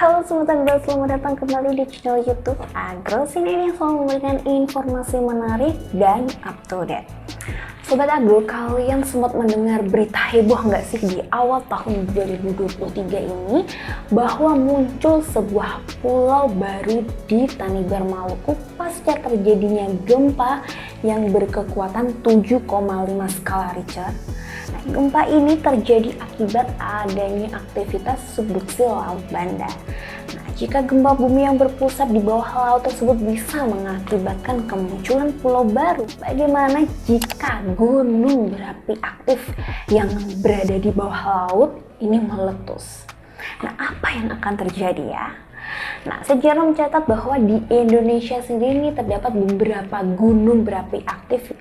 Halo Sobat Agro, selamat datang kembali di channel YouTube Agro Sini yang selalu memberikan informasi menarik dan up to date. Sobat Agro, kalian sempat mendengar berita heboh nggak sih di awal tahun 2023 ini bahwa muncul sebuah pulau baru di Tanimbar, Maluku pasca terjadinya gempa yang berkekuatan 7,5 skala Richter. Nah, gempa ini terjadi akibat adanya aktivitas subduksi laut Banda. Nah, jika gempa bumi yang berpusat di bawah laut tersebut bisa mengakibatkan kemunculan pulau baru, bagaimana jika gunung berapi aktif yang berada di bawah laut ini meletus? Nah, apa yang akan terjadi ya? Nah, sejarah mencatat bahwa di Indonesia sendiri terdapat beberapa gunung berapi aktif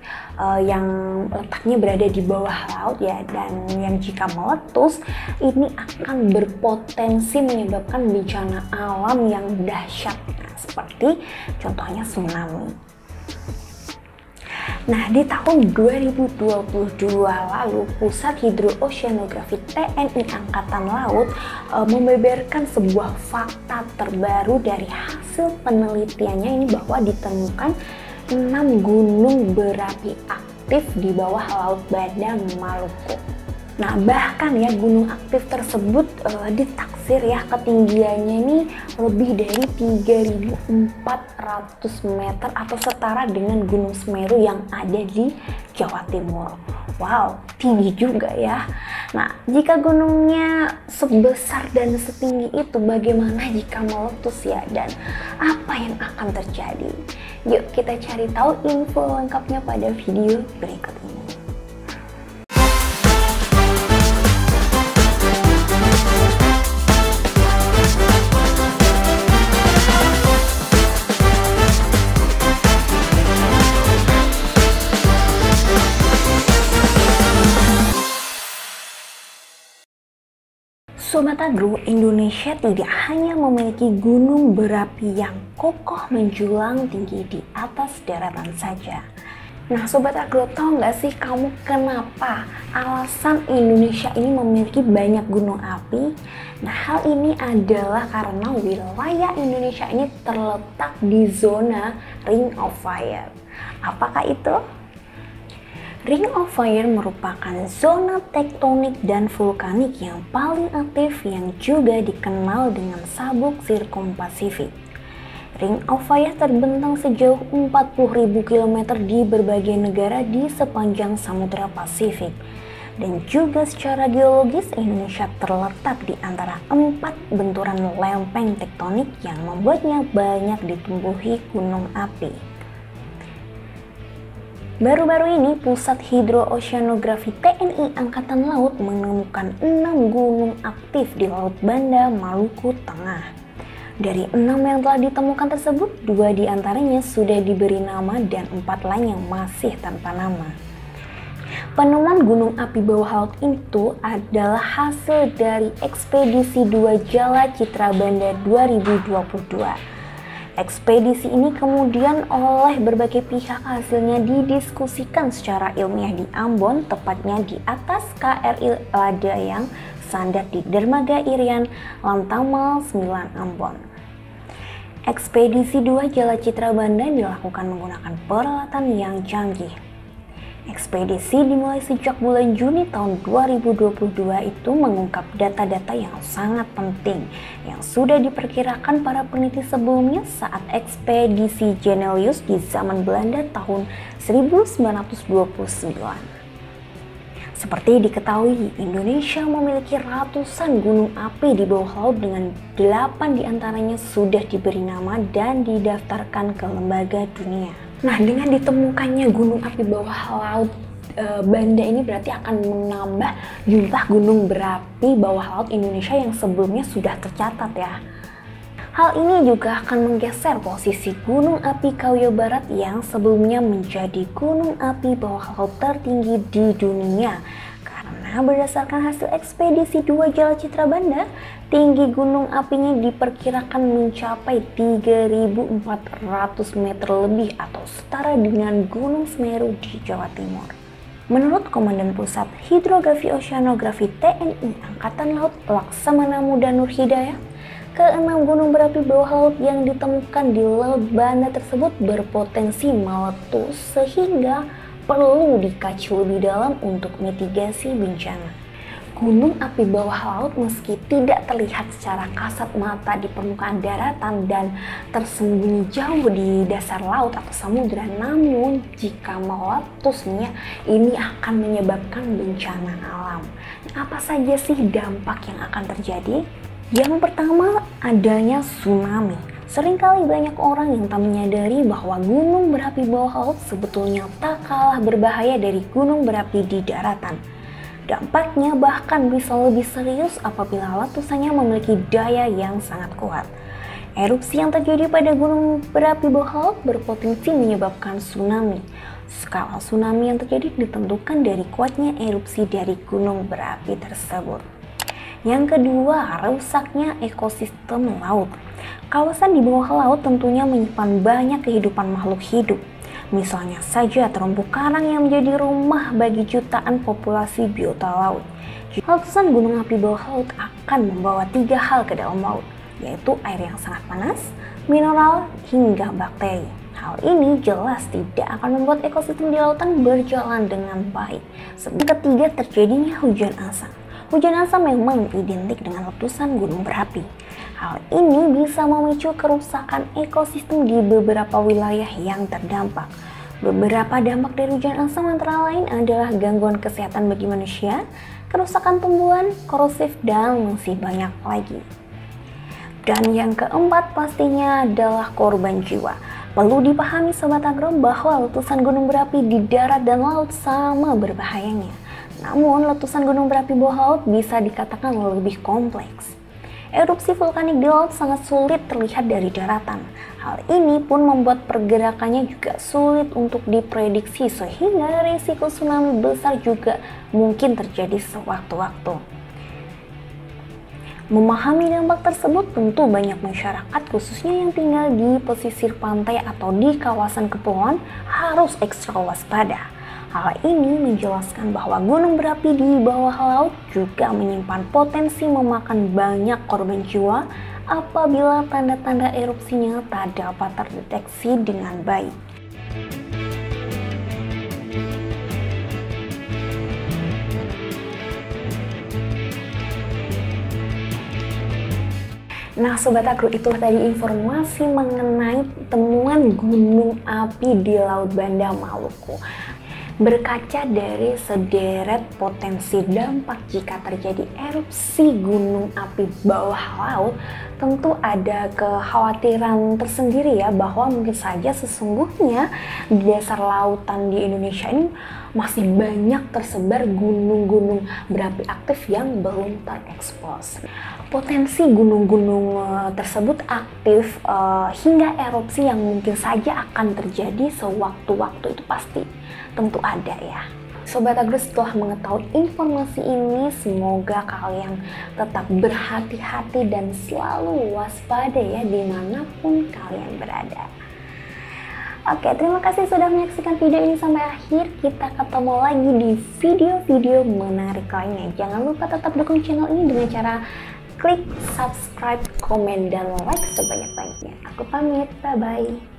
yang letaknya berada di bawah laut ya, dan yang jika meletus ini akan berpotensi menyebabkan bencana alam yang dahsyat, seperti contohnya tsunami. Nah, di tahun 2022 lalu, Pusat Hidrooceanografi TNI Angkatan Laut membeberkan sebuah fakta terbaru dari hasil penelitiannya ini bahwa ditemukan 6 gunung berapi aktif di bawah laut Banda, Maluku. Nah, bahkan ya gunung aktif tersebut ditaksir ya ketinggiannya ini lebih dari 3.400 meter atau setara dengan Gunung Semeru yang ada di Jawa Timur. Wow, tinggi juga ya. Nah, jika gunungnya sebesar dan setinggi itu, bagaimana jika meletus ya, dan apa yang akan terjadi? Yuk kita cari tahu info lengkapnya pada video berikut ini. Sobat Agro, Indonesia tidak hanya memiliki gunung berapi yang kokoh menjulang tinggi di atas daratan saja. Nah, Sobat Agro, tahu nggak sih kamu kenapa alasan Indonesia ini memiliki banyak gunung api? Nah, hal ini adalah karena wilayah Indonesia ini terletak di zona Ring of Fire. Apakah itu? Ring of Fire merupakan zona tektonik dan vulkanik yang paling aktif yang juga dikenal dengan sabuk Sirkum-Pasifik. Ring of Fire terbentang sejauh 40.000 km di berbagai negara di sepanjang Samudra Pasifik. Dan juga secara geologis, Indonesia terletak di antara 4 benturan lempeng tektonik yang membuatnya banyak ditumbuhi gunung api. Baru-baru ini, Pusat Hidrooceanografi TNI Angkatan Laut menemukan 6 gunung aktif di Laut Banda, Maluku Tengah. Dari 6 yang telah ditemukan tersebut, 2 diantaranya sudah diberi nama dan 4 lain yang masih tanpa nama. Penemuan gunung api bawah laut itu adalah hasil dari ekspedisi 2 Jala Citra Banda 2022. Ekspedisi ini kemudian oleh berbagai pihak hasilnya didiskusikan secara ilmiah di Ambon, tepatnya di atas KRI Ladayang Sandat di Dermaga Irian, Lantamal 9 Ambon. Ekspedisi 2 Jala Citra Banda dilakukan menggunakan peralatan yang canggih. Ekspedisi dimulai sejak bulan Juni tahun 2022 itu mengungkap data-data yang sangat penting yang sudah diperkirakan para peneliti sebelumnya saat ekspedisi Genelius di zaman Belanda tahun 1929. Seperti diketahui, Indonesia memiliki ratusan gunung api di bawah laut dengan 8 diantaranya sudah diberi nama dan didaftarkan ke lembaga dunia. Nah, dengan ditemukannya gunung api bawah laut Banda ini berarti akan menambah jumlah gunung berapi bawah laut Indonesia yang sebelumnya sudah tercatat ya. Hal ini juga akan menggeser posisi gunung api Kawayu Barat yang sebelumnya menjadi gunung api bawah laut tertinggi di dunia. Karena berdasarkan hasil ekspedisi 2 Jala Citra Banda, tinggi gunung apinya diperkirakan mencapai 3.400 meter lebih atau setara dengan Gunung Semeru di Jawa Timur. Menurut Komandan Pusat Hidrografi Oceanografi TNI Angkatan Laut Laksamana Muda Nur Hidayat, Keenam gunung berapi bawah laut yang ditemukan di Laut Banda tersebut berpotensi meletus sehingga perlu dikaji lebih dalam untuk mitigasi bencana. Gunung api bawah laut meski tidak terlihat secara kasat mata di permukaan daratan dan tersembunyi jauh di dasar laut atau samudera, namun jika meletusnya ini akan menyebabkan bencana alam. Apa saja sih dampak yang akan terjadi? Yang pertama, adanya tsunami. Seringkali banyak orang yang tak menyadari bahwa gunung berapi bawah laut sebetulnya tak kalah berbahaya dari gunung berapi di daratan. Dampaknya bahkan bisa lebih serius apabila letusannya memiliki daya yang sangat kuat. Erupsi yang terjadi pada gunung berapi bawah laut berpotensi menyebabkan tsunami. Skala tsunami yang terjadi ditentukan dari kuatnya erupsi dari gunung berapi tersebut. Yang kedua, rusaknya ekosistem laut. Kawasan di bawah laut tentunya menyimpan banyak kehidupan makhluk hidup. Misalnya saja terumbu karang yang menjadi rumah bagi jutaan populasi biota laut. Letusan gunung api bawah laut akan membawa 3 hal ke dalam laut, yaitu air yang sangat panas, mineral, hingga bakteri. Hal ini jelas tidak akan membuat ekosistem di lautan berjalan dengan baik. Yang ketiga, terjadinya hujan asam. Hujan asam memang identik dengan letusan gunung berapi. Hal ini bisa memicu kerusakan ekosistem di beberapa wilayah yang terdampak. Beberapa dampak dari hujan asam antara lain adalah gangguan kesehatan bagi manusia, kerusakan tumbuhan, korosif, dan masih banyak lagi. Dan yang keempat pastinya adalah korban jiwa. Perlu dipahami Sobat Agro bahwa letusan gunung berapi di darat dan laut sama berbahayanya. Namun letusan gunung berapi bawah laut bisa dikatakan lebih kompleks. Erupsi vulkanik di laut sangat sulit terlihat dari daratan. Hal ini pun membuat pergerakannya juga sulit untuk diprediksi sehingga risiko tsunami besar juga mungkin terjadi sewaktu-waktu. Memahami dampak tersebut tentu banyak masyarakat khususnya yang tinggal di pesisir pantai atau di kawasan kepulauan harus ekstra waspada. Hal ini menjelaskan bahwa gunung berapi di bawah laut juga menyimpan potensi memakan banyak korban jiwa apabila tanda-tanda erupsinya tak dapat terdeteksi dengan baik. Nah Sobat Agro, itulah tadi informasi mengenai temuan gunung api di Laut Banda, Maluku. Berkaca dari sederet potensi dampak jika terjadi erupsi gunung api bawah laut, tentu ada kekhawatiran tersendiri ya bahwa mungkin saja sesungguhnya di dasar lautan di Indonesia ini masih banyak tersebar gunung-gunung berapi aktif yang belum terekspos. Potensi gunung-gunung tersebut aktif hingga erupsi yang mungkin saja akan terjadi sewaktu-waktu itu pasti tentu ada ya. Sobat Agro, setelah mengetahui informasi ini, semoga kalian tetap berhati-hati dan selalu waspada ya dimanapun kalian berada. Oke, terima kasih sudah menyaksikan video ini sampai akhir. Kita ketemu lagi di video-video menarik lainnya. Jangan lupa tetap dukung channel ini dengan cara klik subscribe, komen, dan like sebanyak-banyaknya. Aku pamit, bye-bye.